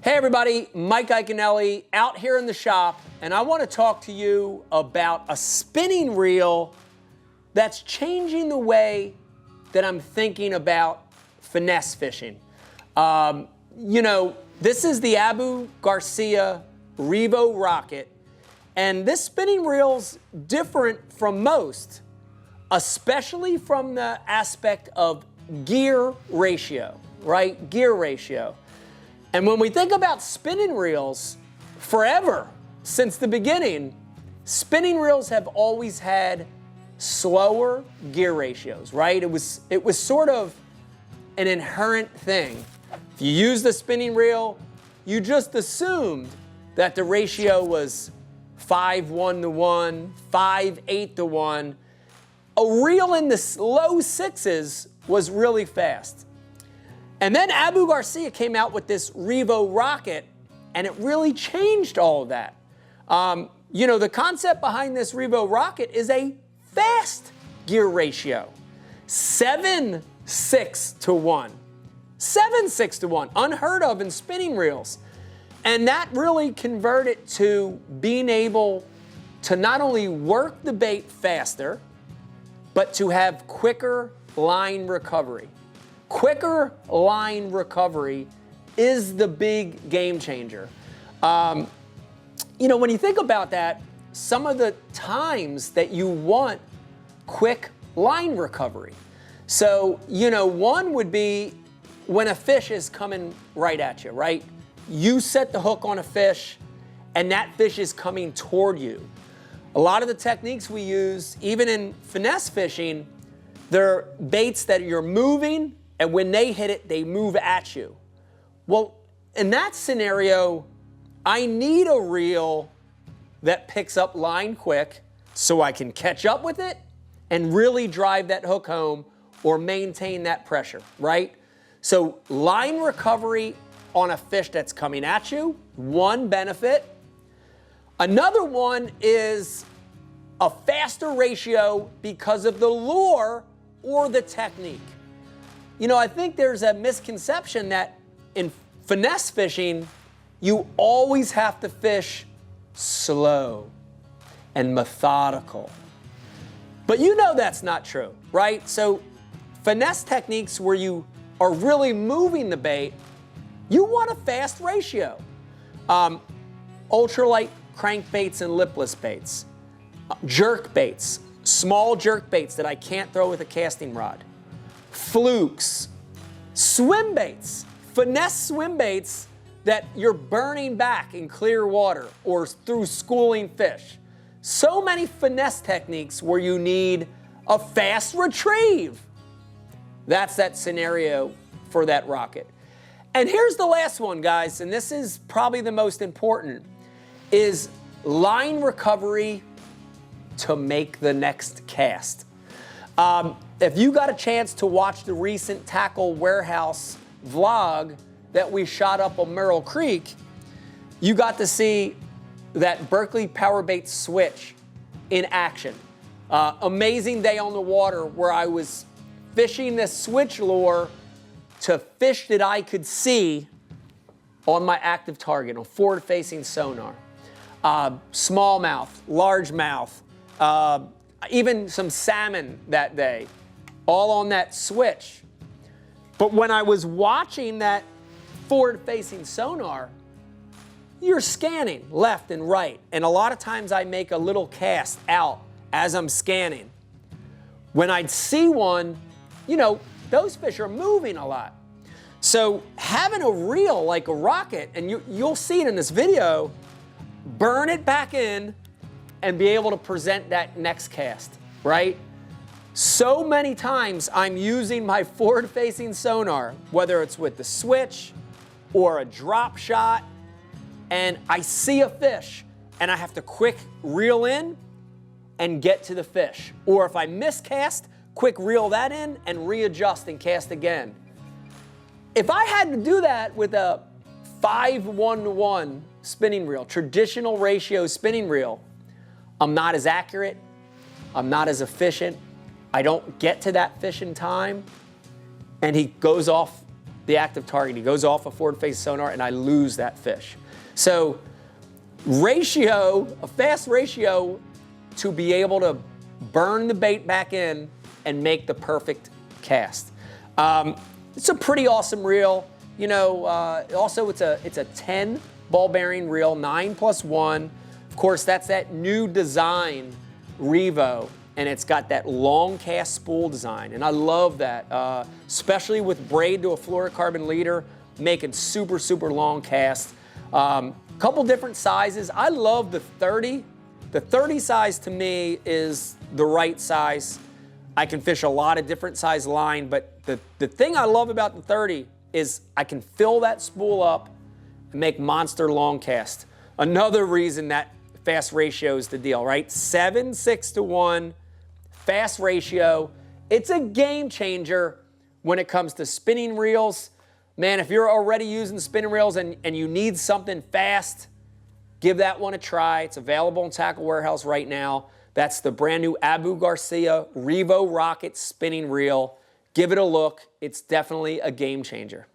Hey everybody, Mike Iaconelli out here in the shop, and I want to talk to you about a spinning reel that's changing the way that I'm thinking about finesse fishing. This is the Abu Garcia Revo RKT, and this spinning reel's different from most, especially from the aspect of gear ratio, right? Gear ratio. And when we think about spinning reels, forever, since the beginning, spinning reels have always had slower gear ratios, right? It was sort of an inherent thing. If you use the spinning reel, you just assumed that the ratio was 5:1 to 1, 5:8 to 1. A reel in the low sixes was really fast. And then Abu Garcia came out with this Revo RKT, and it really changed all of that. The concept behind this Revo RKT is a fast gear ratio. 7:6 to 1. 7:6 to 1, unheard of in spinning reels. And that really converted to being able to not only work the bait faster, but to have quicker line recovery. Quicker line recovery is the big game changer. When you think about that, some of the times that you want quick line recovery. So, one would be when a fish is coming right at you, right? You set the hook on a fish and that fish is coming toward you. A lot of the techniques we use, even in finesse fishing, they're baits that you're moving, and when they hit it, they move at you. Well, in that scenario, I need a reel that picks up line quick so I can catch up with it and really drive that hook home or maintain that pressure, right? So line recovery on a fish that's coming at you, one benefit. Another one is a faster ratio because of the lure or the technique. I think there's a misconception that in finesse fishing, you always have to fish slow and methodical. But that's not true, right? So finesse techniques where you are really moving the bait, you want a fast ratio. Ultralight crankbaits and lipless baits, jerk baits, small jerk baits that I can't throw with a casting rod, flukes, swim baits, finesse swim baits that you're burning back in clear water or through schooling fish. So many finesse techniques where you need a fast retrieve. That's that scenario for that RKT. And here's the last one, guys, and this is probably the most important, is line recovery to make the next cast. If you got a chance to watch the recent Tackle Warehouse vlog that we shot up on Merrill Creek, you got to see that Berkeley Powerbait switch in action. Amazing day on the water where I was fishing this switch lure to fish that I could see on my active target, on forward-facing sonar. Smallmouth, largemouth, even some salmon that day, all on that switch. But when I was watching that forward-facing sonar, you're scanning left and right, and a lot of times I make a little cast out as I'm scanning. When I'd see one, those fish are moving a lot. So having a reel like a RKT, and you'll see it in this video, burn it back in and be able to present that next cast, right? So many times I'm using my forward-facing sonar, whether it's with the switch or a drop shot, and I see a fish and I have to quick reel in and get to the fish. Or if I miscast, quick reel that in and readjust and cast again. If I had to do that with a 5:1 to 1 spinning reel, traditional ratio spinning reel, I'm not as accurate, I'm not as efficient, I don't get to that fish in time, and he goes off the active target. He goes off a forward-facing sonar, and I lose that fish. So a fast ratio to be able to burn the bait back in and make the perfect cast. It's a pretty awesome reel. You know, also it's a 10 ball bearing reel, 9+1. Of course, that's that new design Revo, and it's got that long cast spool design, and I love that, especially with braid to a fluorocarbon leader, making super, super long cast. Couple different sizes. I love the 30. The 30 size to me is the right size. I can fish a lot of different size line, but the thing I love about the 30 is I can fill that spool up and make monster long cast. Another reason that fast ratio is the deal, right? 7:6 to 1, fast ratio. It's a game changer when it comes to spinning reels. Man, if you're already using spinning reels and you need something fast, give that one a try. It's available in Tackle Warehouse right now. That's the brand new Abu Garcia Revo RKT Spinning Reel. Give it a look. It's definitely a game changer.